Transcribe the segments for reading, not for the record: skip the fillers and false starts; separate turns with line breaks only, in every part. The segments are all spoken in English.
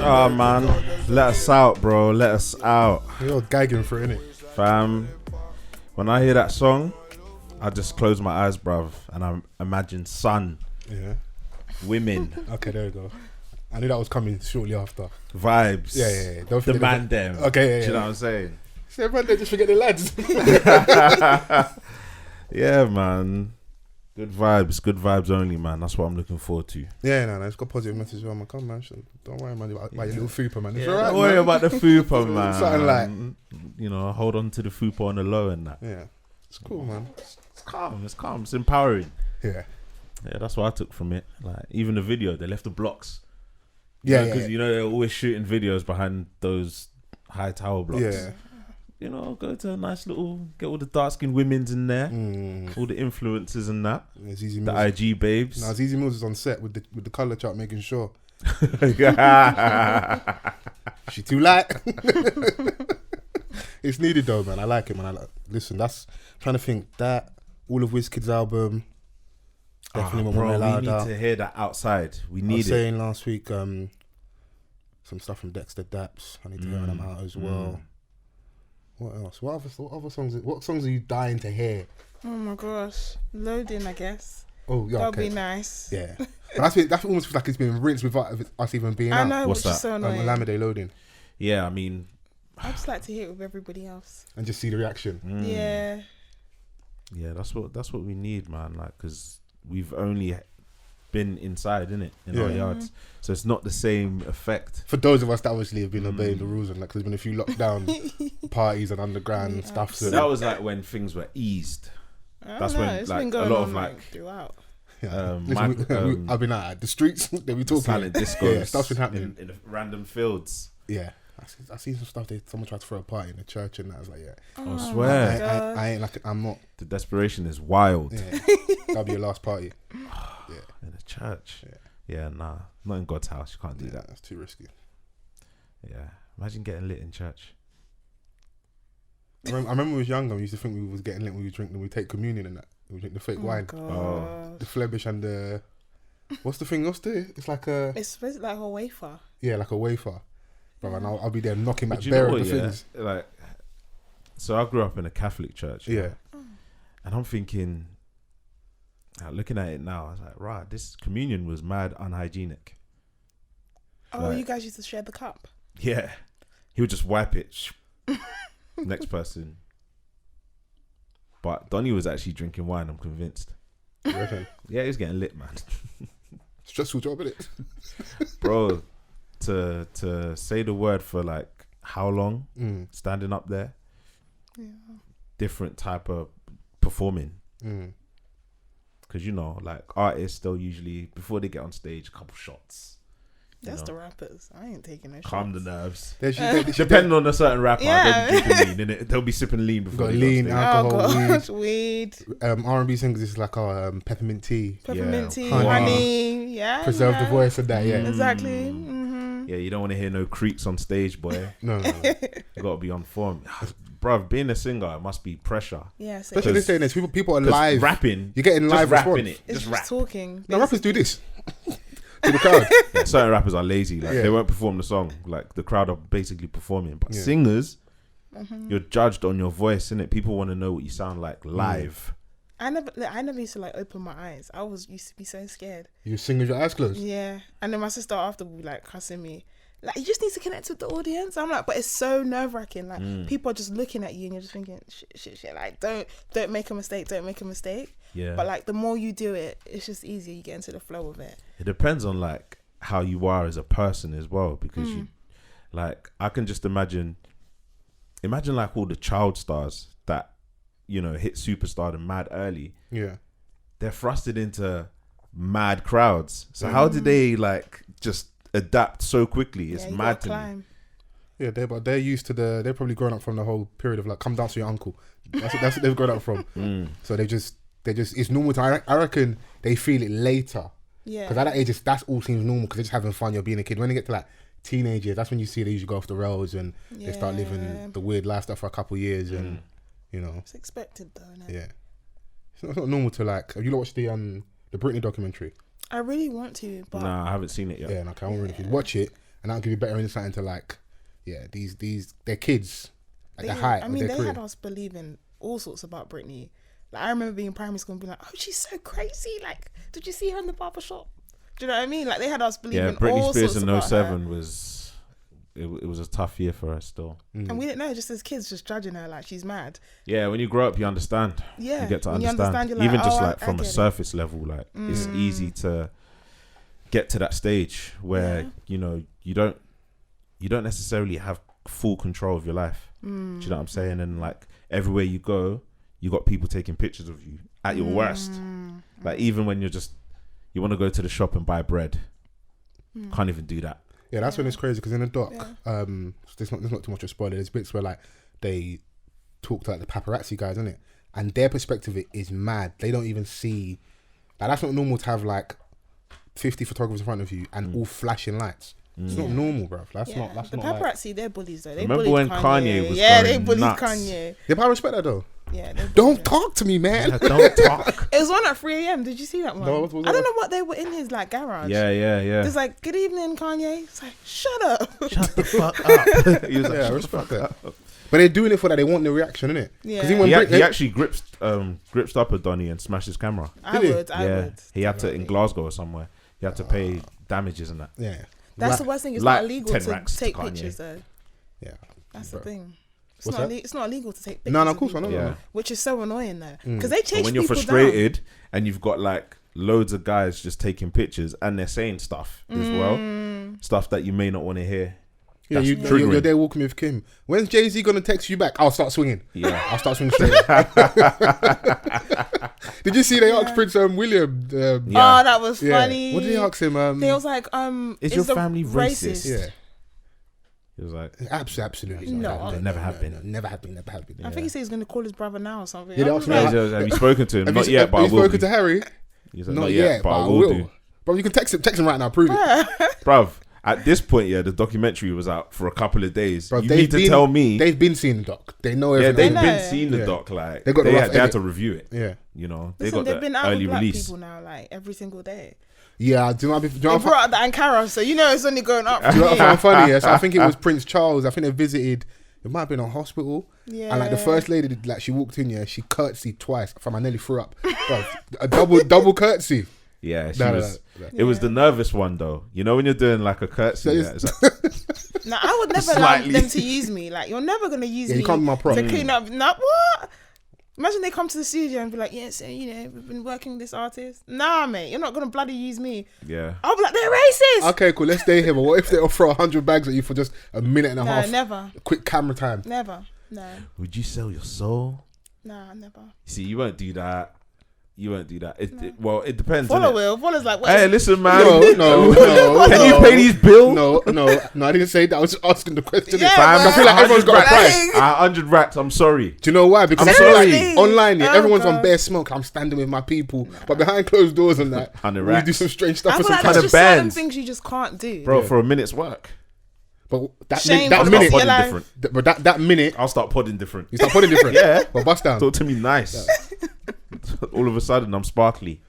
Oh man, let us out, bro. Let us out.
You're gagging for it, innit?
Fam, when I hear that song, I just close my eyes, bruv, and I imagine sun, women.
Okay, there you go. I knew that was coming shortly after.
Vibes.
Yeah. Don't
the
forget
man them.
Okay,
Do you know what I'm saying?
So man, they just forget the lads.
Yeah, man. Good vibes only, man. That's what I'm looking forward to.
Yeah, no, it's got positive message on my come, man. Don't worry, man, about your little fupa, man. It's alright,
Don't worry about the fupa, man.
Something like,
you know, hold on to the fupa on the low and that.
Yeah, it's cool, man.
It's calm. It's empowering.
Yeah,
that's what I took from it. Like even the video, they left the blocks.
Because
you know they're always shooting videos behind those high tower blocks.
Yeah.
You know, go to a nice little, get all the dark skinned women's in there, all the influencers and that, the IG babes.
Nah, Zizi Mills is on set with the colour chart, making sure. She too light. It's needed though, man. I like it, man. Listen, that's I'm trying to think that all of Wizkid's album. Definitely
bro, we need to hear that outside. We need it. I was
saying last week, some stuff from Dexter Daps. I need to hear them out as well. What else? What other songs? What songs are you dying to hear?
Oh my gosh, Loading, I guess.
Oh yeah,
that'd be nice.
Yeah, but that almost feels like it's been rinsed without us even being out.
I know,
what's
which
that?
is so annoying.
Olamide Loading.
Yeah, I mean,
I just like to hear it with everybody else
and just see the reaction.
Yeah,
that's what we need, man. Like, because we've only been inside, innit, in our yards, so it's not the same effect.
For those of us that obviously have been obeying the rules, and like there's been a few lockdown parties and underground stuff. So
that was like when things were eased. That's when like a lot of like
throughout.
Yeah. I've been out at the streets. They be talking
silent discos.
Yeah, stuff's been happening
in the random fields.
Yeah, I seen some stuff. Someone tried to throw a party in the church, and I was like, yeah.
I swear,
I ain't like I'm not.
The desperation is wild.
Yeah, that'll be your last party.
In a church. Yeah, nah, not in God's house. You can't do that.
That's too risky.
Yeah, imagine getting lit in church.
I remember when we was younger, we used to think we was getting lit when we take communion and that. We drink the fake wine. The Flebish and the... What's the thing? It's like a...
It's supposed like a wafer.
Yeah, like a wafer. Bro, and I'll be there knocking back
bare
the things.
Like, so I grew up in a Catholic church.
Yeah.
And I'm thinking... looking at it now, I was like, right, this communion was mad unhygienic.
Oh, like, you guys used to share the cup?
Yeah. He would just wipe it. Next person. But Donnie was actually drinking wine, I'm convinced. Yeah, he was getting lit, man.
Stressful job, innit?
Bro, to say the word for like how long standing up there, different type of performing. Because, you know, like artists, they'll usually, before they get on stage, a couple shots.
That's the rappers. I ain't taking no shots.
Calm the nerves.
Depending
on a certain rapper, they'll be drinking lean, innit? They'll be sipping lean before they
lean,
go on stage.
alcohol,
weed.
R&B singers is like our peppermint tea.
Peppermint tea, honey. Yeah.
Preserve the voice of that, yeah.
Exactly.
Yeah, you don't want to hear no creaks on stage, boy.
No.
You got to be on form. Bruv, being a singer, it must be pressure.
Yeah,
especially this day and age, people are live.
Rapping.
You're getting live response.
Rapping it.
It's just
rap.
talking.
No, rappers do this. To the crowd.
Yeah, certain rappers are lazy. Like they won't perform the song. Like the crowd are basically performing. But singers, you're judged on your voice, innit? People want to know what you sound like live.
I never used to like open my eyes. I used to be so scared.
You sing with your eyes closed?
Yeah. And then my sister after would be like cussing me. Like, you just need to connect with the audience. I'm like, but it's so nerve-wracking. Like, people are just looking at you and you're just thinking, shit. Like, don't make a mistake. Don't make a mistake.
Yeah.
But, like, the more you do it, it's just easier. You get into the flow of it.
It depends on, like, how you are as a person as well. Because, you, like, I can just imagine, like, all the child stars that, you know, hit superstardom mad early.
Yeah.
They're thrusted into mad crowds. So how did they, like, just adapt so quickly? It's mad to me.
Yeah, they're used to they're probably grown up from the whole period of like, come dance with your uncle. That's what they've grown up from. So they just it's normal to, I reckon they feel it later.
Yeah.
Because at that age, that's all seems normal because they're just having fun. You're being a kid. When they get to like teenage years, that's when you see they usually go off the rails and they start living the weird lifestyle for a couple of years, and you know,
it's expected though, isn't it?
Yeah, it's not normal to like. Have you watched the Britney documentary?
I really want to, but
nah, I haven't seen it yet.
Yeah, okay, I want to watch it. and that'll give you better insight into like, they're kids at the height.
I mean,
of their
they
career.
had us believing all sorts about Britney. Like I remember being in primary school and being like, "Oh, she's so crazy! Like, did you see her in the barber shop?" Do you know what I mean? Like they had us believing
Britney
all
Spears
sorts
in
about
07
her.
was it was a tough year for her still.
And we didn't know, just as kids, just judging her like she's mad.
Yeah, when you grow up, you understand.
Yeah,
You get to
when you
understand.
understand, you're like,
Even just
"Oh,
like
I
from a
get it."
surface level, like it's easy to get to that stage where you know you don't necessarily have full control of your life. Do you know what I'm saying? And like everywhere you go, you got people taking pictures of you at your worst. Like even when you want to go to the shop and buy bread, can't even do that.
Yeah, that's when it's crazy because in the doc, there's not too much of a spoiler. There's bits where like they talk to like the paparazzi guys, isn't it? And their perspective is mad. They don't even see like that's not normal to have like 50 photographers in front of you and all flashing lights. It's not normal, bruv. That's not.
The
not
paparazzi,
like...
they're bullies though. They
Remember
bullied
when Kanye was
they
going
bullied
nuts?
Kanye.
Yeah, but I respect that though.
Yeah,
Don't talk to me, man.
Yeah, don't talk.
It was on at 3 a.m. Did you see that one?
No, what was
I don't
that?
know what they were in his like garage.
Yeah.
It's like, good evening, Kanye. It's like, shut up.
Shut the fuck up. He was like,
Yeah, I
shut the
respect
fuck
that.
up.
But they're doing it for that. They want the reaction, innit?
Yeah.
He actually gripped up a Donny and smashed his camera.
I
Did he?
would.
He had to in Glasgow or somewhere. He had to pay damages and that.
Yeah.
That's the worst thing. It's
like
not illegal
10
to
racks
take
to Kanye.
pictures though.
Yeah.
That's the thing. It's
What's
not.
that?
It's not illegal to take pictures.
No, of course I know.
Yeah.
No.
Which is so annoying though, because they chase
But when you're
people
frustrated and you've got like loads of guys just taking pictures and they're saying stuff as well, stuff that you may not want to hear.
Yeah,
That's
you're there walking with Kim. When's Jay-Z gonna text you back? I'll start swinging.
Yeah.
I'll start swinging straight. Did you see they asked Prince William?
down. Oh, that was
yeah.
funny.
What did they ask him?
They was like,
Is your
the
family racist?
Yeah,
He was like,
absolutely.
No.
Never have been.
Never have been. Never have been.
I think he said he's going to call his brother now or something.
Yeah, they
I
asked
was
me
like,
that.
have you spoken to him?
Have
Not
you,
yet, but I
have you
will
spoken
do.
to Harry?
He's like,
Not yet, but I will do. Bro, you can text him right now. Prove it.
Bruv, at this point, the documentary was out for a couple of days.
Bro,
you need to tell me.
They've been seeing the doc. They know
Yeah,
everything.
they've
know.
been seeing the
Yeah.
doc. Like
They got the
they
rough
had
edit.
to review it.
Yeah.
You know, they
listen,
got
they've
the
been out
early
with black
release.
people now, like every single day.
Yeah, do you know
They brought out the Ankara, so you know it's only going up.
Do you know what I
From
find funny? Yeah, so I think it was Prince Charles. I think they visited. It might have been a hospital.
Yeah.
And like the first lady, like she walked in, yeah, she curtsied twice. Fam, I nearly threw up. Bro, a double curtsy.
Yeah, she
No,
was.
no.
It was the nervous one though. You know when you're doing like a curtsy.
So
Yeah,
it's-
it's like,
Now I would never allow
Slightly.
them to use me. Like you're never gonna use
Yeah,
me
you can't be my prop.
to clean up. Not what? Imagine they come to the studio and be like, "Yeah, so you know we've been working with this artist." Nah, mate, you're not gonna bloody use me.
yeah.
I'll be like, they're racist.
Okay, cool. Let's stay here. But what if they throw 100 bags at you for just a minute and a
No,
half?
never,
Quick camera time.
never, no,
Would you sell your soul?
nah, never.
See, you won't do that. You won't do that. Well, it depends.
Follow
innit?
will. Follow's like, what?
Hey, listen, man.
No.
Can you pay these bills?
No, I didn't say that. I was just asking the question.
Yeah,
Fam,
man.
I feel like everyone's got a price.
100 racks. I'm sorry.
Do you know why? Because
I'm
I feel like
sorry.
online, yeah,
Oh,
everyone's
God.
on bare smoke. I'm standing with my people, but behind closed doors and that,
100
we
racks.
do some strange stuff
I
for
feel
some
like
time.
there's
of
just certain
bands.
things you just can't do.
Bro,
Yeah.
for a minute's work.
But that
Shame
that
for the
minute,
rest of your life.
different.
but that minute,
I'll start podding different.
you start putting different.
Yeah.
Well, bust down.
Talk to me nice. All of a sudden, I'm sparkly.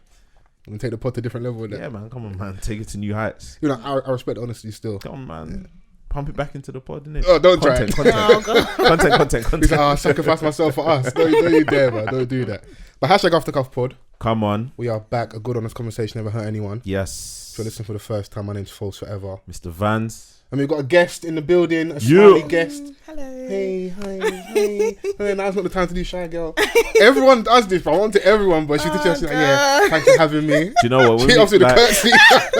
And take the pot to a different level with that.
Yeah, man. Come on, man. Take it to new heights.
You know, I respect honesty still.
Come on, man. Pump it back into the pod, innit?
Oh, don't try
Content,
it.
Oh god.
content.
He's like, oh, I sacrifice myself for us. Don't you dare, man. Don't do that. But hashtag Offthecuffpod.
Come on.
We are back. A good honest conversation never hurt anyone.
Yes.
If you're listening for the first time, my name's Fols Forever.
Mr. Vans.
And we've got a guest in the building, a
You.
smiley guest.
Hello.
Hey, hey. Now's not the time to do shy girl. Everyone does this, but I want to everyone, but she's just like, yeah, thanks for having me.
Do you know what?
She obviously the
Like,
curtsy.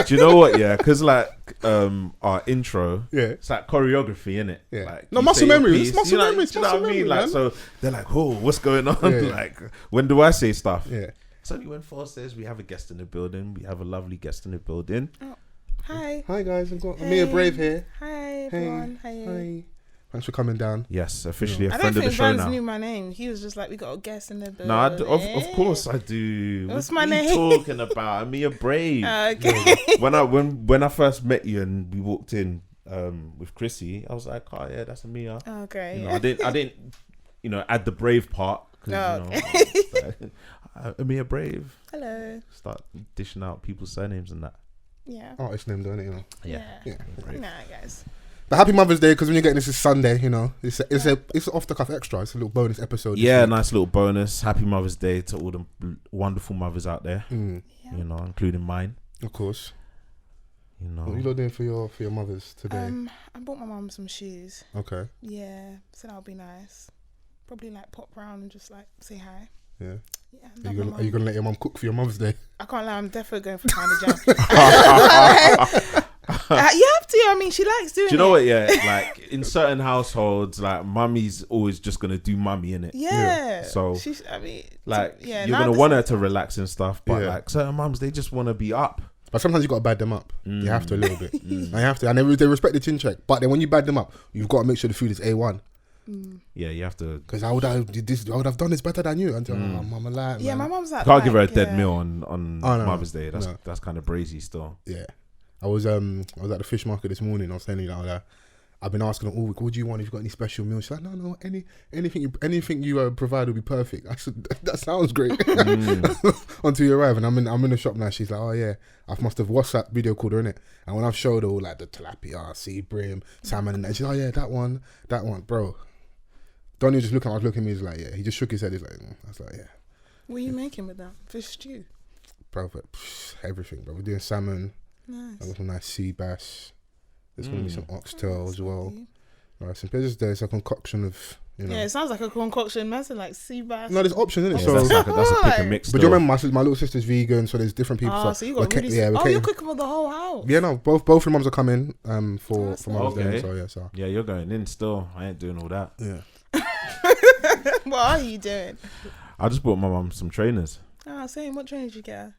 do you know what? Yeah, because like our intro,
Yeah.
it's like choreography, innit?
Yeah.
Like,
No,
you
muscle
say your
memory.
piece,
It's muscle
you know,
memory. It's
do you know
muscle
what I mean?
memory,
Like,
man.
so they're like, oh, what's going on?
Yeah.
Like, when do I say stuff?
Yeah.
It's only when Fols says we have a guest in the building. We have a lovely guest in the building.
Hi.
Hi, guys. I've got Amia Brave here.
Hi everyone. Hi.
Hi. Thanks for coming down.
Yes, officially a
I don't
friend of the
think
show
Vans
now.
knew my name. He was just like, we got a guest in the building.
No, of course I do.
What's
What
my
are you
name?
talking about? Amia Brave.
Okay.
When I first met you and we walked in with Chrissy, I was like, oh yeah, that's Amia.
Okay.
You know, I didn't add the Brave part.
Oh,
Amia Brave.
Hello.
Start dishing out people's surnames and that.
Yeah.
artist name, don't it? You know.
Yeah.
Yeah.
Nah, guys.
But happy Mother's Day, because when you're getting this is Sunday, you know, it's off the cuff extra. It's a little bonus episode.
Yeah, nice little bonus. Happy Mother's Day to all the wonderful mothers out there. You know, including mine.
Of course.
You know,
What are you lot doing for your mothers today?
I bought my mum some shoes.
Okay.
Yeah, so that'll be nice. Probably like pop round and just like say hi.
Yeah.
Yeah.
Are you gonna let your mum cook for your Mother's Day?
I can't lie, I'm definitely going for kind of jam. You have to. I mean, she likes doing it.
do you know what? Yeah, like in certain households, like mummy's always just gonna do mummy, innit?
Yeah.
So
I mean,
like
yeah,
you're gonna want her to relax and stuff, but like certain mums, they just want to be up.
But sometimes you got to bad them up. You have to a little bit. You have to, and they respect the chin check. But then when you bad them up, you've got to make sure the food is A1.
Yeah, you have to.
Because I would have done this better than you. Until mama like,
yeah, my mum's like,
can't give her a dead meal on Mother's Day.
No.
That's kind of brazy still.
Yeah, I was at the fish market this morning. I was telling you I've been asking her all week, what do you want if you've got any special meals? She's like, no, anything you provide will be perfect. I said, that sounds great. Until you arrive, and I'm in the shop now. She's like, oh yeah, I must have WhatsApp video called her, innit? And when I've showed her all like the tilapia, sea bream, salmon, and that, she's like, oh yeah, that one, bro. Donnie just looking at me, he's like, yeah. He just shook his head. He's like, I was like, yeah.
What are you making with that? Fish stew?
Bro, everything, bro. We're doing salmon.
Nice.
I've got some nice sea bass. There's going to be some oxtail as well. Right, there's a concoction of, you know.
Yeah, it sounds like a concoction. That's like sea bass.
No, there's options, isn't it?
Yeah,
so
that's a pick and mix.
But do you remember my little sister's vegan, so there's different people.
So you got really. You're cooking for the whole house.
Yeah, no, both the mums are coming for Mother's Day. So
yeah, you're going in still. I ain't doing all that.
Yeah.
What are you doing?
I just bought my mum some trainers.
Same. What trainers did you get her?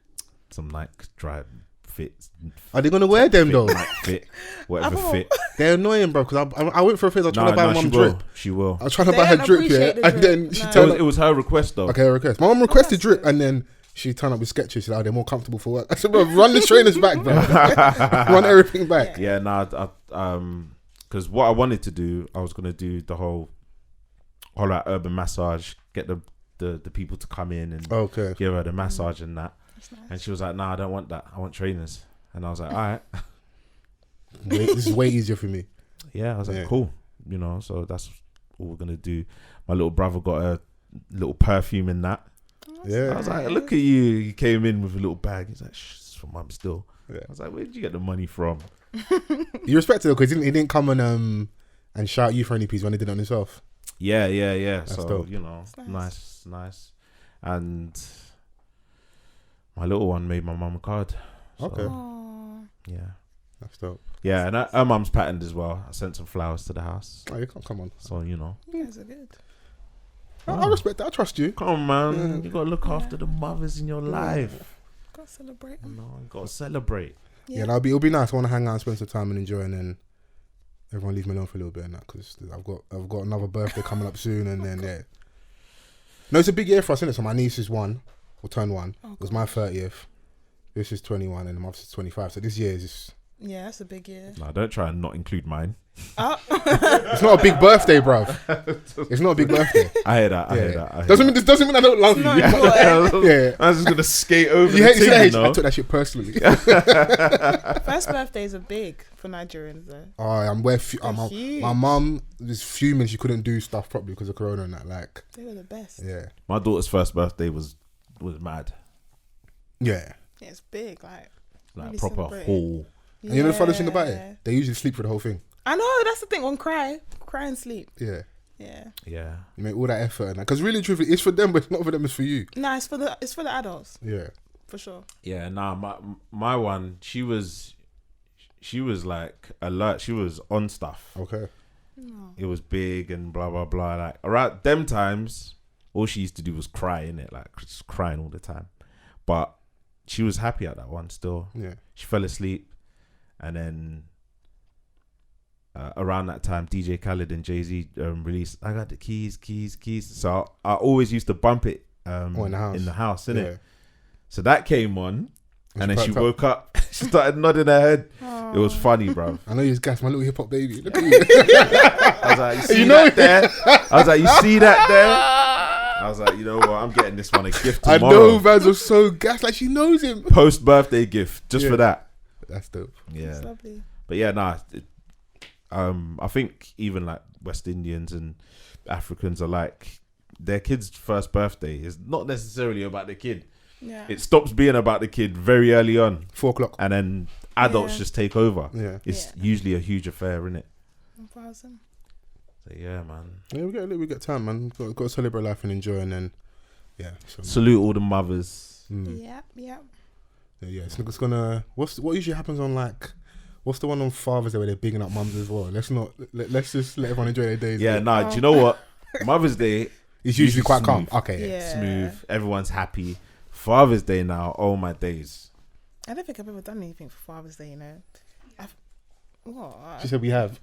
Some Nike Dry Fit.
Are they gonna wear them though?
Nike Fit, whatever fit.
They're annoying, bro. Because I went for a phase. I was trying to buy my mum drip.
She will.
I was trying to buy her drip, and then she turned up.
It was her request though.
Okay, her request. My mum requested drip, and then she turned up with sketches. She said, "Oh, they're more comfortable for work." I said, "Bro, run the trainers back, bro. Run everything back."
Yeah, because what I wanted to do, I was gonna do the whole urban massage, get the people to come in and give her the massage and that. Nice. And she was like, "Nah, I don't want that. I want trainers." And I was like, "All right."
This is way easier for me.
Yeah, I was like, cool. You know, so that's all we're gonna do. My little brother got a little perfume in that.
Yeah.
I was like, look at you. He came in with a little bag. He's like, shh, it's for mum still.
Yeah.
I was like, where did you get the money from?
You respect it though, because he didn't come and shout you for any piece when he did it on himself.
Yeah.
That's
so
dope.
You know, nice. And my little one made my mum a card. So,
okay.
Yeah.
That's dope.
Yeah, and her mum's patterned as well. I sent some flowers to the house.
Oh, you can't come on.
So, you know.
You guys are good.
I respect that. I trust you.
Come on, man. You got to look after the mothers in your life.
Got to celebrate them.
No, you got to celebrate.
Yeah, it'll be nice. I want to hang out and spend some time and enjoy, and then everyone leave me alone for a little bit and that, because I've got another birthday coming up soon, and then yeah. No, it's a big year for us, isn't it? So my niece is 1, or turned 1. It was my 30th. This is 21, and the mother's is 25. So this year is just...
Yeah, that's a big year.
No, don't try and not include mine.
It's not a big birthday, bruv. It's not a big birthday.
I hear that.
Doesn't mean I don't love you.
Yeah. I was just gonna skate over the thing,
I took that shit personally.
First birthdays are big for Nigerians, though.
Oh, my mum was fuming she couldn't do stuff properly because of Corona and that. Like,
they were the best.
Yeah.
My daughter's first birthday was mad.
Yeah.
Yeah, it's big, like really
proper hall.
And you know the funniest thing about it? They usually sleep for the whole thing.
I know, that's the thing. On cry and sleep.
Yeah.
You
make all that effort and that, because really, truthfully, it's for them, but it's not for them. It's for you.
Nah, it's for the adults.
Yeah,
for sure.
Yeah, my one, she was like alert. She was on stuff.
Okay.
No.
It was big and blah blah blah. Like around them times, all she used to do was cry, innit? Like just crying all the time. But she was happy at that one still.
Yeah.
She fell asleep. And then around that time, DJ Khaled and Jay-Z released "I Got the Keys." So I always used to bump it in the house, innit? Yeah. So that came on, and then she woke up. She started nodding her head. Aww. It was funny, bro.
I know you was gassed, my little hip hop baby. Look at you.
I was like, you see that there? I was like, you see that there? I was like, you know what? I'm getting this one a gift tomorrow.
I know, Vans was so gassed, like she knows him.
Post birthday gift, just for that.
That's dope.
Yeah,
It's lovely.
but yeah, nah. I think even like West Indians and Africans are like their kid's first birthday is not necessarily about the kid.
Yeah.
It stops being about the kid very early on,
4:00,
and then adults just take over.
Yeah,
It's usually a huge affair, isn't it?
1,000.
So yeah, man.
Yeah, we get time, man. Got to celebrate life and enjoy, and then
Salute all the mothers.
Yeah.
Yeah, it's gonna. What usually happens on like? What's the one on Father's Day where they're bigging up mums as well? Let's just let everyone enjoy their days.
Yeah, nah. Do you know what? Mother's Day
It's usually quite
smooth.
calm. Okay,
Yeah.
Smooth. Everyone's happy. Father's Day now. Oh my days.
I don't think I've ever done anything for Father's Day, you know. What?
She said we have.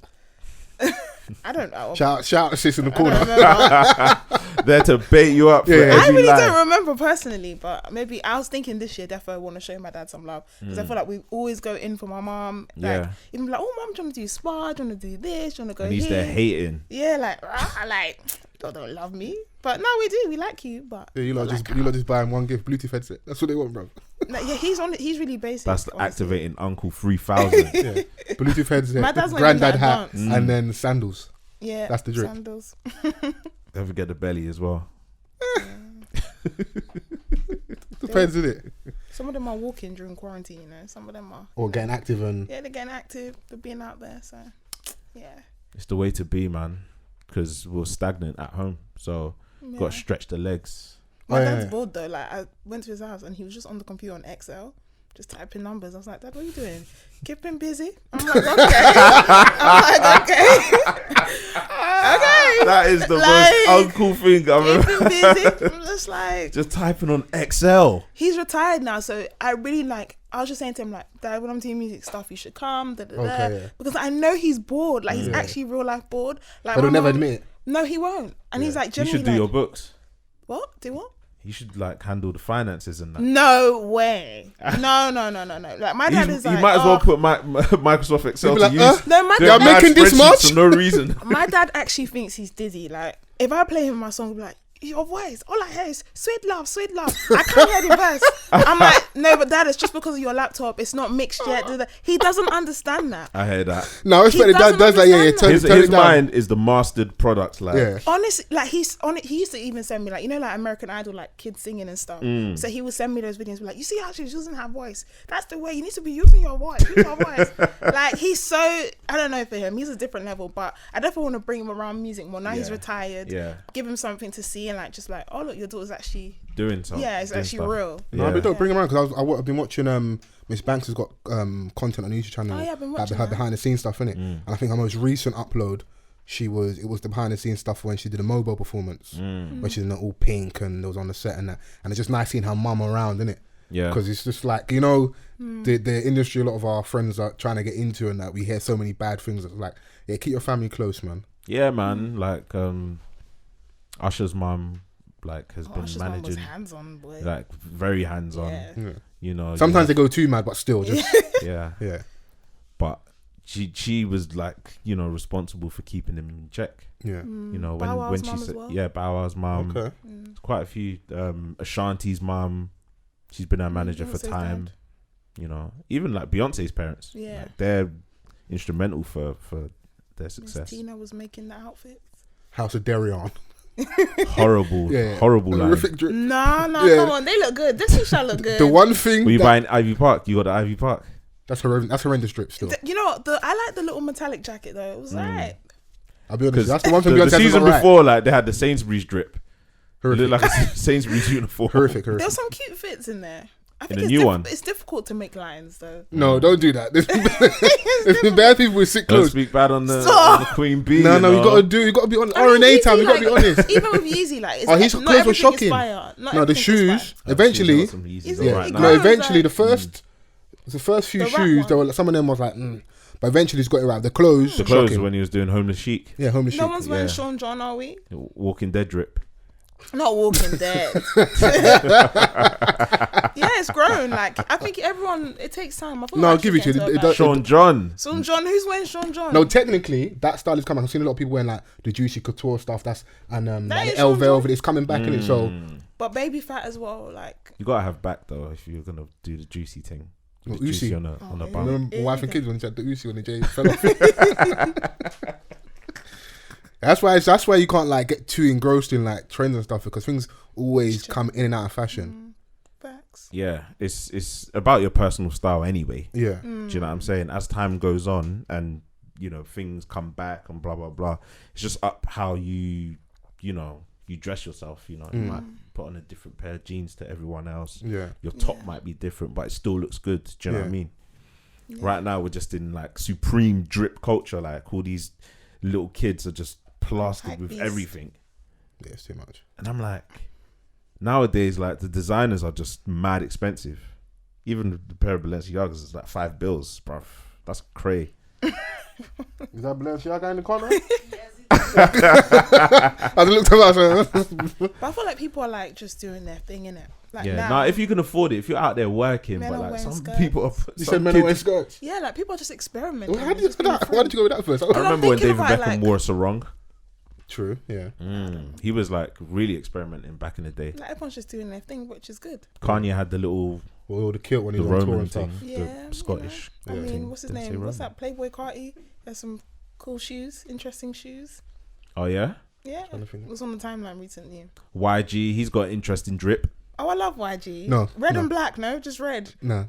I don't know.
Shout out to sis in the
I don't
corner.
remember.
There to bait you up for
Yeah.
I
every
really
lie.
don't remember personally, but maybe I was thinking this year definitely want to show my dad some love because I feel like we always go in for my mom. Like,
Yeah.
even like, oh, mom, do you want to do spa? Do you want to do this? Do you want to go
And he's
here?
there hating.
Yeah, like, you don't love me, but no, we do. We like you, but
Yeah, you lot just buy him one gift Bluetooth headset. That's what they want, bro.
like, yeah, he's really basic.
That's
honestly.
activating Uncle 3000.
Yeah, Bluetooth headset,
My dad's not
granddad
even
hat,
that advanced.
and then sandals.
Yeah,
That's the drip.
Sandals.
Don't forget the belly as well.
Depends, isn't it?
Some of them are walking during quarantine, you know. Some of them are.
Or getting active and
Yeah, they're getting active. They're being out there. So, yeah.
It's the way to be, man. Because we're stagnant at home. So,
Yeah.
got to stretch the legs.
My
Oh,
dad's
yeah.
bored though. Like I went to his house and he was just on the computer on Excel, just typing numbers. I was like, Dad, what are you doing? Keep him busy. I'm like, okay. Okay.
That is the
Like,
most uncle thing I've
Keep
ever.
him busy. I'm just like,
Just typing on Excel.
he's retired now, so I really like. I was just saying to him like, Dad, when I'm doing music stuff, you should come. Da, da, da.
Okay, yeah.
Because I know he's bored. Like he's actually real life bored. Like
but
my
he'll never
mum-
admit it.
No, he won't. And he's like,
You
generally
should do
like,
your books.
what? Do what?
You should like handle the finances and that.
No way. No. Like my dad is like,
He might as well put Microsoft Excel
He'll
to
be like,
use.
No, my
Do
They are
dad.
mad
making this
spreadsheets
much?
for no reason.
My dad actually thinks he's dizzy. Like if I play him my song, he'll be like, your voice, all I hear is sweet love, sweet love. I can't hear the verse. I'm like, no, but Dad, it's just because of your laptop. It's not mixed yet. He doesn't understand that.
I heard that.
No, I expect the dad
doesn't
does like, yeah,
understand
turn,
His,
turn
his
it down.
mind is the mastered product. Like,
Yeah.
Honestly, like he's on it. He used to even send me like, you know, like American Idol, like kids singing and stuff. So he would send me those videos, be like, you see how she doesn't have voice. That's the way you need to be using your voice. Use your voice. Like he's so, I don't know for him. He's a different level, but I definitely want to bring him around music more. Now he's
Yeah.
retired.
Yeah.
Give him something to see and like just like, oh look, your daughter's actually.
Doing something.
Yeah, it's
doing
actually
stuff.
real.
No,
Yeah.
but don't bring him around because I've been watching. Miss Banks has got content on the YouTube channel.
Oh, yeah, I've been
like,
watching
her
that.
behind the scenes stuff in it. And I think her most recent upload, it was the behind the scenes stuff when she did a mobile performance, when she's in all pink and it was on the set and that. And it's just nice seeing her mum around, isn't it?
Yeah.
Because it's just like, you know, the industry a lot of our friends are trying to get into and that we hear so many bad things. It's like, yeah, keep your family close, man.
Yeah, man. Like Usher's mum, like has been
Usher's mum was
managing,
hands-on, boy.
like very hands on.
Yeah.
Yeah.
You know.
Sometimes they go too mad, but still, just
Yeah.
yeah,
But she was like, you know, responsible for keeping him in check.
yeah.
You know,
Bow
when
Wow's
she
mum as
said,
well?
yeah, Bow Wow's mum.
Okay.
There's quite a few. Ashanti's mum. She's been our manager for
Beyonce's
time.
dad.
You know, even like Beyonce's parents.
Yeah.
Like, they're instrumental for their
Miss
success.
Tina was making the outfits.
House of Darion.
Horrible,
Yeah.
horrible line.
Horrific drip.
No,
Yeah.
come on, they look good. This shall look good.
The one thing
Were you
that-
buying Ivy Park? You got the Ivy Park.
that's horrendous drip still.
You know, I like the little metallic jacket though. It was like
I'll be honest,
Because
that's the one thing
the
Beyonce has
season
alright.
before, like they had the Sainsbury's drip. It
Horrific.
looked like a Sainsbury's uniform.
Horrific.
there's some cute fits in there. I think
the
it's
new one?
It's difficult to make lines though.
No, don't do that. There's been bad people with sick
Don't
clothes.
speak bad on the
Stop.
Queen Bee.
No,
you know?
you gotta be on
I mean,
RNA time.
Yeezy,
You gotta be
like,
honest.
Even with Yeezy, like, it's
Oh, his
not
clothes were
everything is
shocking.
fire. Not
No, the
everything is
shoes.
fire.
Eventually,
Is
right
it?
now.
It
no,
goes,
eventually
like-
the first few
The rap
shoes,
one.
there were some of them was like, but eventually he's got it right. The clothes,
The clothes
shocking.
when he was doing Homeless Chic,
Yeah, homeless
No
shit.
one's wearing
Yeah.
Sean John, are we?
Walking Dead drip.
Not Walking Dead. Yeah, it's grown. Like I think everyone, it takes time. I feel
No,
like
I'll give it to you.
getting
It
a
does-
bag.
Sean John.
Sean John, who's wearing Sean John?
No, technically that style is coming. I've seen a lot of people wearing like the Juicy Couture stuff. That's and like
is
the L
Sean
Velvet.
John.
It's coming back in it. So
But baby fat as well. Like
You gotta have back though if you're gonna do the juicy thing.
What,
The juicy
Uzi?
on the
yeah.
bum.
Remember Wife and Kids when he had the Uzi when the J fell off? That's why you can't like get too engrossed in like trends and stuff, because things always come in and out of fashion.
Facts.
Yeah, it's about your personal style anyway.
Yeah.
Do you know what I'm saying? As time goes on and, you know, things come back and blah, blah, blah, it's just up how you dress yourself, you know. You might put on a different pair of jeans to everyone else.
Yeah.
Your top might be different, but it still looks good. Do you know what I mean?
Yeah.
Right now, we're just in like supreme drip culture. Like all these little kids are just plastered with
Hypebeast.
everything.
Yeah, it's too much.
And I'm like, nowadays, like the designers are just mad expensive. Even the pair of Balenciagas is like $5, bruv. That's cray.
Is that Balenciaga in the corner? I looked at that.
But I feel like people are like just doing their thing, innit? Like
Yeah,
now.
now if you can afford it, if you're out there working,
Men
but
are
like
wearing
some
skirts.
people are.
You
some
said men are wearing
kids-
skirts.
Yeah, like people are just experimenting.
Well, how did
just being
why
free.
did you go with that first?
I
I'm
remember when
thinking
David
about,
Beckham
like-
wore a sarong.
True, yeah.
He was like really experimenting back in the day.
Like everyone's just doing their thing, which is good.
Kanye had the little
Well, the kilt when he
the
was on tour
Roman
and stuff.
thing,
Yeah,
the Scottish.
I mean,
thing.
what's his
Didn't say
name? What's
Roman.
that? Playboy Carti. There's some cool shoes, interesting shoes.
Oh yeah,
Yeah,
Trying to think.
it was on the timeline recently.
YG. He's got interesting drip
Oh, I love YG.
No,
red
no.
and black. No, just red.
No,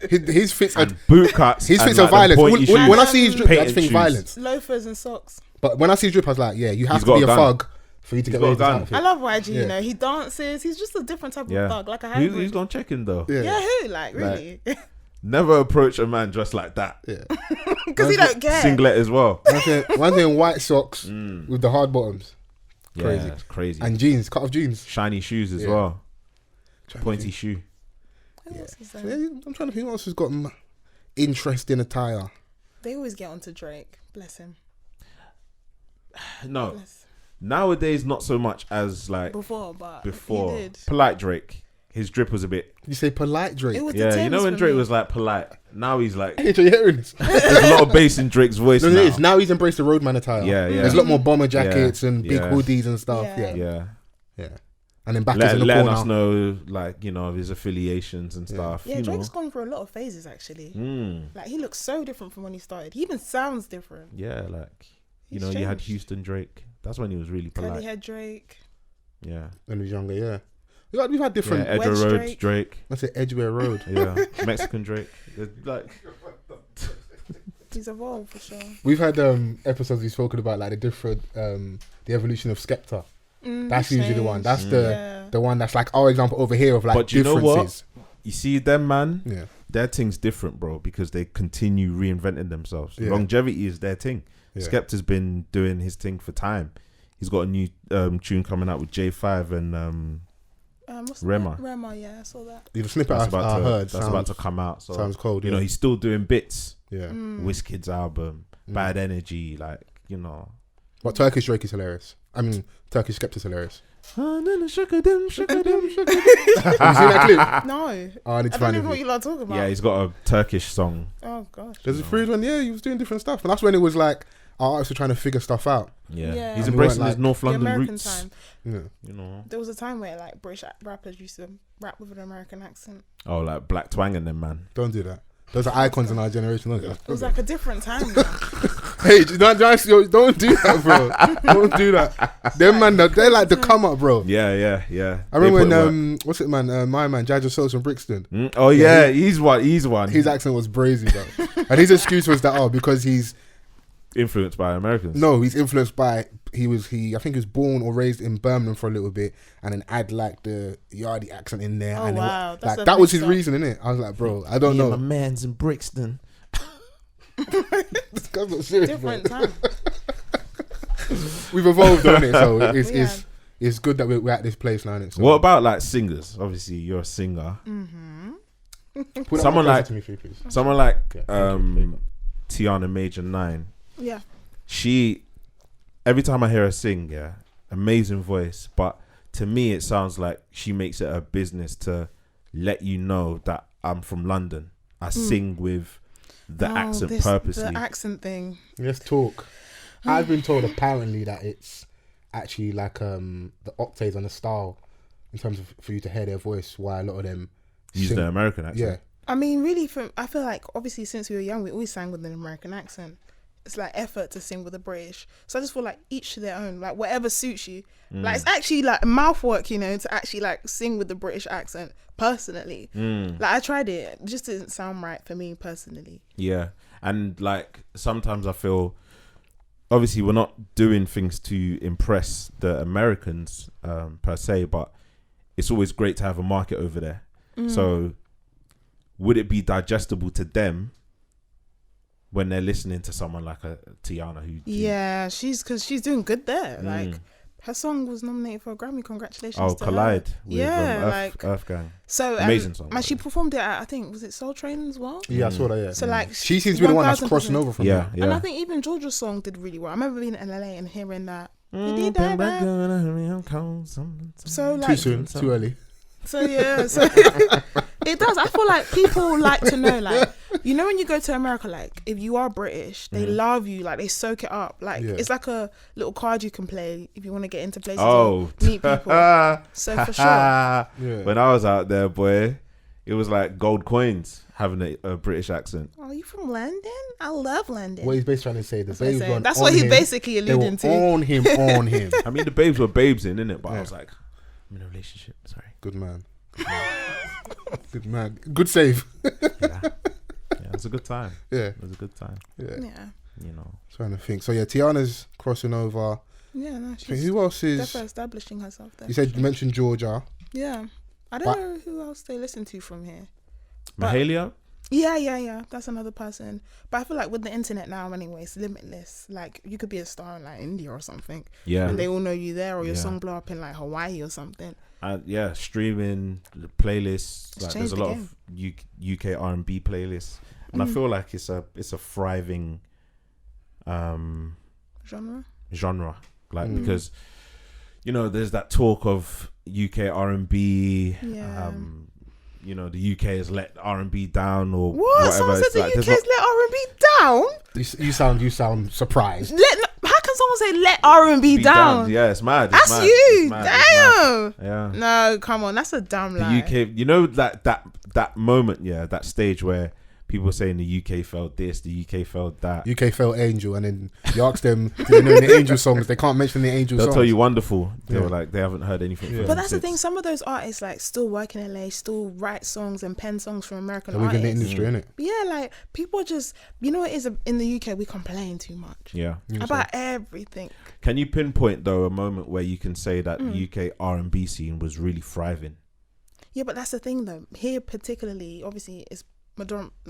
his fits are
and boot cuts.
his
and,
fits
like,
are
the
violence.
pointy
When I
shoes.
see his drip, I
Painted
just think
shoes.
violence.
Loafers and socks.
But when I see his drip, I was like, yeah, you have
He's
to
got
be
a
a
gun.
thug for you to
He's
get away
got a
with this
gun.
I
outfit.
love YG.
Yeah.
You know, he dances. He's just a different type
Yeah.
of thug, like a hybrid.
Who's gonna check him though?
Yeah,
Yeah, who? Like really?
Never approach a man dressed like that.
yeah.
Because he don't care.
Singlet as well.
One thing, white socks with the hard bottoms Crazy.
Yeah, it's crazy.
and jeans, cut off jeans.
Shiny shoes as
Yeah.
well.
Trying to
Pointy
think.
shoe.
Who else is
So,
there?
yeah, I'm trying to think who else has got interesting attire.
They always get onto Drake. Bless him.
No,
Bless.
nowadays not so much as like
Before, but
before.
he did.
Polite Drake. His drip was a bit.
You say polite Drake.
It was the
Yeah, you
Timbs
know when
for
Drake
me.
was like polite. Now he's like.
Hey, you're hearing this?
There's a lot of bass in Drake's voice
No, it
now.
is. Now he's embraced the roadman attire.
Yeah, yeah.
There's a lot more bomber jackets
Yeah,
and big
yeah.
hoodies and stuff.
Yeah.
Yeah,
Yeah.
And then backers in the
Letting
corner.
us know, like, you know, of his affiliations and stuff.
Yeah,
you
Drake's
know.
gone through a lot of phases actually.
Mm.
Like he looks so different from when he started. He even sounds different.
Yeah, like, you
He's
know, you had
changed.
Houston Drake. That's when he was really
Curly
polite.
hair Drake.
Yeah.
When he was younger, yeah. We've had different.
Yeah, Edgware
Wedge
Road Drake.
I say Edgware Road.
Yeah. Mexican Drake. There's, like,
He's evolved for sure.
We've had episodes we've spoken about like the different the evolution of Skepta. That's
he's
usually the one.
changed.
That's
Yeah.
the one that's like our example over here of like
But you know
differences.
what? You see them, man,
Yeah.
their thing's different, bro, because they continue reinventing themselves.
Yeah.
Longevity is their thing.
Yeah.
Skepta's been doing his thing for time. He's got a new tune coming out with J5 and
What's
Rema.
that? Rema, yeah, I saw that.
The snippet
that's
I
about to
heard
that's about to come out. So
sounds cold.
you
Yeah.
know, he's still doing bits.
yeah.
Wizkid's album, Bad Energy, like, you know.
But Turkish Drake is hilarious. I mean, Turkish Skepta's hilarious.
Have
Have you seen that clip?
No,
Oh, I need
I
to
don't
find
even know what
it.
you lot are talking about.
Yeah, he's got a Turkish song.
Oh gosh.
There's a freeze one. Yeah, he was doing different stuff, and that's when it was like our artists were trying to figure stuff out.
Yeah,
Yeah.
he's
And
we
embracing
weren't
his
like-
North
The
London
American
roots.
time.
Yeah.
You know,
There was a time where like British rappers used to rap with an American accent.
oh, like Black Twang and them, man.
Don't do that. Those are icons in our generation. Don't,
It was like a different time.
hey, don't do that, bro. Don't do that. Them man, they're like the come up, bro.
Yeah, yeah, yeah.
I remember when what's it, man? My man, Jaja Souls from Brixton.
Oh yeah, he's one. He's one.
His accent was brazy, bro. And his excuse was that because he's
influenced by Americans.
he's influenced by I think he was born or raised in Birmingham for a little bit, and then add like the Yardie accent in there.
Oh,
and then,
wow. That's
like
a
that was his
mix-up.
reason, innit? I was like, bro, I don't
Me and
know.
my man's in Brixton.
This guy's not serious, bro.
Different time.
We've evolved on it, so it's
We have.
it's good that we're at this place now, innit? So
What about like singers? Obviously, you're a singer.
put that
someone
closer
like-
to me, please.
Someone like
Okay, thank you.
Tiana Major 9.
Yeah.
She, every time I hear her sing, yeah, amazing voice. But to me, it sounds like she makes it a business to let you know that I'm from London. I sing with the accent purposely.
The accent thing.
Let's talk. I've been told apparently that it's actually like the octaves and the style in terms of for you to hear their voice. Why a lot of them
Use
sing-
the American accent.
Yeah,
I mean, really, I feel like obviously since we were young, we always sang with an American accent. It's like effort to sing with a British. So I just feel like each to their own, like whatever suits you. Like it's actually like mouth work, you know, to actually like sing with the British accent personally. Like I tried it just didn't sound right for me personally.
Yeah. And like sometimes I feel obviously we're not doing things to impress the Americans per se, but it's always great to have a market over there. So would it be digestible to them when they're listening to someone like a Tiana who
because she's doing good there. Like her song was nominated for a Grammy. Congratulations to
Collide
her.
with Earth Gang.
So
amazing song.
And she performed it at, I think, was it Soul Train as well?
Yeah, I saw that. Yeah.
So like
she seems to be the one that's crossing over from
yeah.
And I think even Georgia's song did really well. I remember being in LA and hearing that. So like
too soon, too early.
So yeah, so it does. I feel like people like to know, like, you know, when you go to America, like if you are British, they love you, like they soak it up. Like it's like a little card you can play if you want to get into places or meet people. So for sure.
When I was out there, boy, it was like gold coins having a British accent.
Oh, you from London? I love London.
What he's basically trying to say, the babes were
that's what he's basically alluding to.
On him.
I mean, the babes were babes in, innit? But I was like, I'm in a relationship. Sorry.
Good man. Good man. Good save.
Yeah, it was a good time.
Yeah,
it was a good time.
Yeah.
You know,
trying to think. So yeah, Tiana's crossing over.
Yeah, no, she's
who else is
definitely establishing herself there.
You mentioned Georgia.
Yeah, I don't know who else they listen to from here.
Mahalia.
Yeah. That's another person. But I feel like with the internet now, anyway, it's limitless. Like you could be a star in like India or something.
Yeah.
And they all know you there, or your song blow up in like Hawaii or something.
Streaming the playlists. Like there's a lot of UKR&B playlists, and I feel like it's a thriving genre. Like because you know there's that talk of UKR&B.
Yeah.
You know, the UK has let R&B down or
what?
whatever.
Someone said the UK's let R&B down?
You sound surprised.
How can someone say let R&B down?
Yeah, it's mad.
That's
mad.
you.
Mad.
Damn.
Yeah.
No, come on. That's a damn lie.
The UK, you know that moment, that stage where people were saying the UK felt this, the UK felt that.
UK felt Angel, and then you ask them, do they know the Angel songs? They can't mention the Angel songs.
They'll tell you Wonderful. They were like, they haven't heard anything from
But that's the thing, some of those artists like still work in LA, still write songs and pen songs from American artists.
Within the industry, innit?
Yeah, like people just, you know, it is in the UK, we complain too much.
Yeah.
About everything.
Can you pinpoint though a moment where you can say that the UK R&B scene was really thriving?
Yeah, but that's the thing though. Here particularly, obviously, it's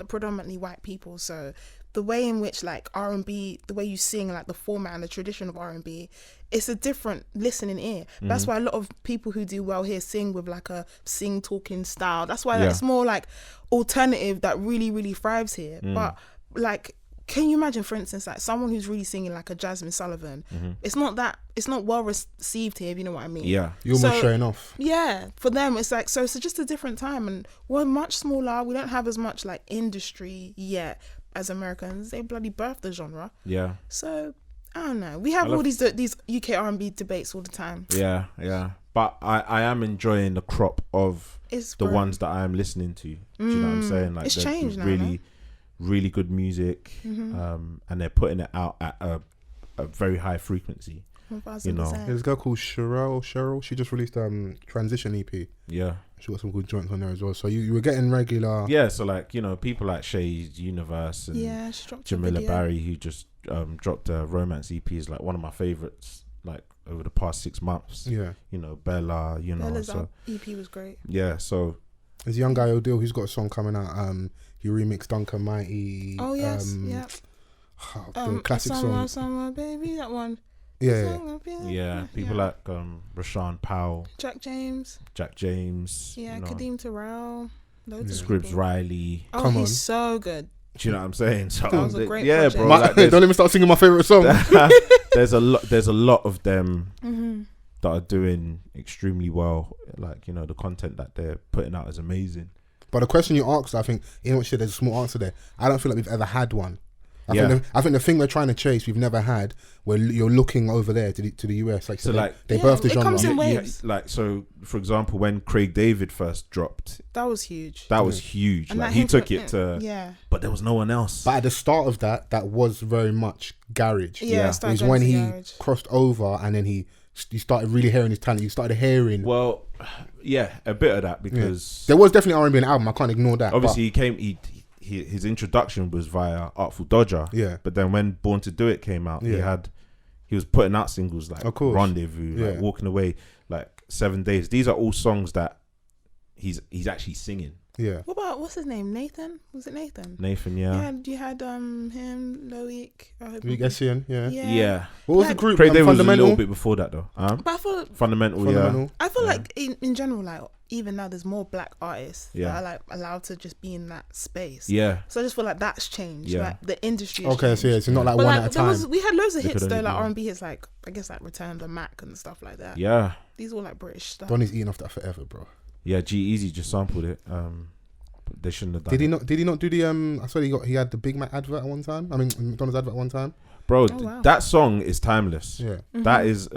predominantly white people, so the way in which like R&B, the way you sing, like the format and the tradition of R&B, it's a different listening ear. That's why a lot of people who do well here sing with like a sing talking style. That's why it's more like alternative that really, really thrives here. But like, can you imagine, for instance, like someone who's really singing like a Jasmine Sullivan? It's not well received here, if you know what I mean.
Yeah,
you're almost showing off. Yeah,
for them, it's like so. It's just a different time, and we're much smaller. We don't have as much like industry yet as Americans. They bloody birthed the genre.
Yeah.
So I don't know. We have all these UK R&B debates all the time.
Yeah. But I am enjoying the crop of ones that I am listening to. Do you know what I'm saying? Like
it's changed now.
Really good music, and they're putting it out at a very high frequency.
1,000%.
You know,
there's a girl called Cheryl. She just released Transition EP.
Yeah,
she got some good joints on there as well. So you were getting regular.
Yeah, so like, you know, people like Shay's Universe and
she dropped
Jamila Barry, who just dropped a romance EP, is like one of my favorites. Like over the past 6 months.
Yeah,
you know, Bella. You know,
Bella's
so
EP was great.
Yeah, so
there's a young guy Odile who's got a song coming out. He remixed Duncan Mighty.
Oh yes,
the classic song.
Summer, baby, that one.
Yeah.
People like Rashawn Powell,
Jack James.
Yeah,
you know. Kadeem Terrell.
Scribs Riley.
Oh, he's so good.
Do you know what I'm saying? So
that was a great project.
bro.
Like, don't let me start singing my favorite song.
There's a lot of them that are doing extremely well. Like, you know, the content that they're putting out is amazing.
But the question you asked, I think, in what shit, there's a small answer there. I don't feel like we've ever had one. I think the thing we're trying to chase, we've never had, where you're looking over there to the US. Like, so like they birthed the genre.
Comes in waves.
Like, so for example, when Craig David first dropped,
that was huge.
That was huge.
And
like he took it to, but there was no one else.
But at the start of that was very much garage.
It
was when he crossed over, and then you started really hearing his talent. You started hearing.
Well, yeah, a bit of that, because
there was definitely R&B in the album. I can't ignore that.
Obviously, his introduction was via Artful Dodger.
Yeah.
But then when Born to Do It came out, he was putting out singles like Rendezvous, like Walking Away, like 7 Days. These are all songs that he's actually singing.
Yeah.
What about, what's his name? Nathan? Was it Nathan?
Nathan, yeah.
You had him, Loic.
Loic Essian,
yeah.
What was the group?
Craig David was a little bit before that though.
But I feel
Fundamental.
I feel like in general, like even now, there's more black artists that are like allowed to just be in that space.
Yeah.
So I just feel like that's changed. Like the industry.
Okay, so it's not like one at a time.
We had loads of hits though, like R&B hits, like I guess like Return of the Mac and stuff like that.
Yeah.
These are all like British stuff.
Donnie's eating off that forever, bro.
Yeah, G-Eazy just sampled it. They shouldn't have done.
Did he not do the I saw he had the Big Mac advert at one time. I mean McDonald's advert at one time.
Bro, that song is timeless.
Yeah.
Mm-hmm.
That is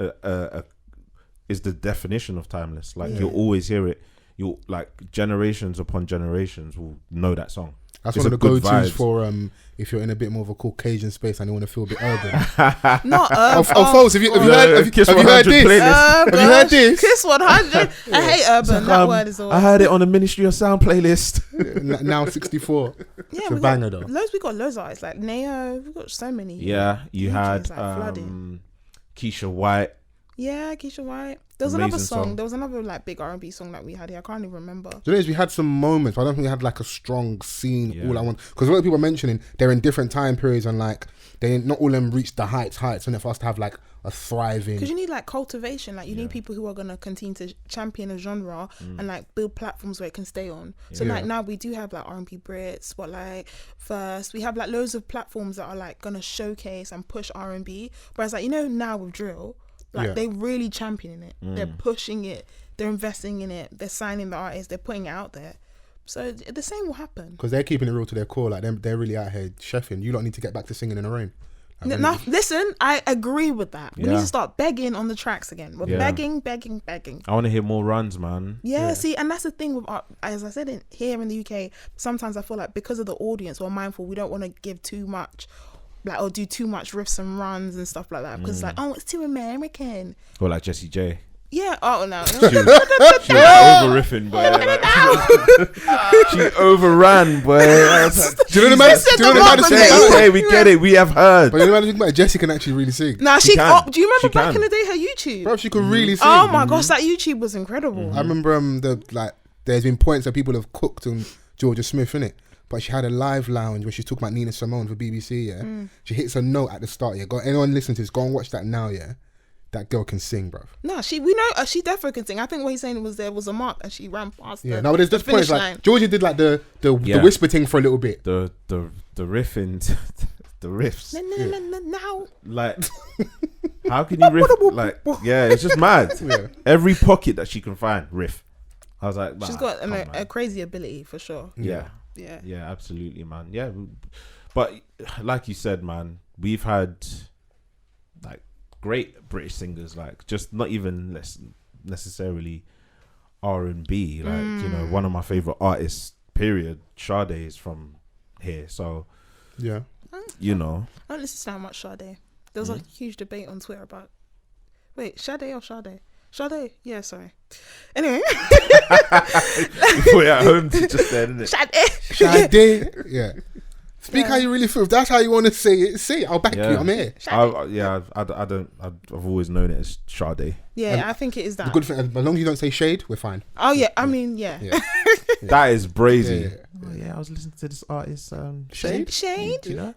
is the definition of timeless. Like you'll always hear it. You'll like generations upon generations will know that song.
That's one of the go-tos for if you're in a bit more of a Caucasian space and you want to feel a bit urban.
Not
Fols, have you heard this? Have you heard this?
Kiss 100. I hate urban. That word is all.
I heard it on the Ministry of Sound playlist.
Now 64.
Yeah,
it's a banger though.
We got loads of artists like Neo. We got so many.
Yeah, you had Keisha White.
Yeah, Keisha White. There was another song. There was another like big R&B song that we had here. I can't even remember.
The thing is, we had some moments, but I don't think we had like a strong scene all at once. Because a lot of people are mentioning they're in different time periods and like they not all of them reached the heights. And for us to have like a thriving.
Because you need like cultivation. Like you need people who are gonna continue to champion a genre and like build platforms where it can stay on. So like now we do have like R&B Brit, Spotlight, First. We have like loads of platforms that are like gonna showcase and push R&B. Whereas like now with drill. Like they're really championing it. They're pushing it. They're investing in it. They're signing the artists. They're putting it out there. So the same will happen. Because
they're keeping it real to their core. Like they're really out here chefing. You lot need to get back to singing in the rain.
Listen, I agree with that. We need to start begging on the tracks again. We're begging.
I want to hear more runs, man.
Yeah, see, and that's the thing with as I said here in the UK, sometimes I feel like because of the audience, we're mindful. We don't want to give too much. Like, or do too much riffs and runs and stuff like that because it's like, oh, it's too American.
Or like Jessie J.
Yeah. Oh no.
She was over riffing, boy. She overran, boy.
Do you know the man?
Okay, we get it. We have heard.
But you know the thing about Jessie can actually really sing.
Nah, she can. Do you remember back in the day her YouTube?
Bro, she could really sing.
Oh my gosh, that YouTube was incredible.
I remember there's been points that people have cooked on Georgia Smith, innit? But she had a live lounge where she's talking about Nina Simone for BBC, She hits a note at the start, anyone listening to this, go and watch that now, That girl can sing, bruv.
No, we know she definitely can sing. I think what he's saying was there was a mark and she ran past
no, but there's just points like Georgia did like the whisper thing for a little bit.
The riffing, the riffs.
Now.
Like, how can you riff? Like, it's just mad. Every pocket that she can find, riff. I was like,
she's got a crazy ability for sure.
Yeah, absolutely, man. Yeah, but like you said, man, we've had like great British singers, like just not even necessarily R&B. Like one of my favorite artists, period, Sade is from here. So
I
don't listen to that much Sade. There was a huge debate on Twitter about Sade or Sade. Sade? Yeah, sorry. Anyway.
We're at home just then, isn't it? Sade. Yeah. Speak how you really feel. If that's how you want to say it. I'll back you. I'm here.
I've always known it as Sade.
Yeah, I think it is that.
The good thing, as long as you don't say shade, we're fine.
Oh yeah, I mean, yeah.
That is brazy. I was listening to this artist,
Shade.
You know?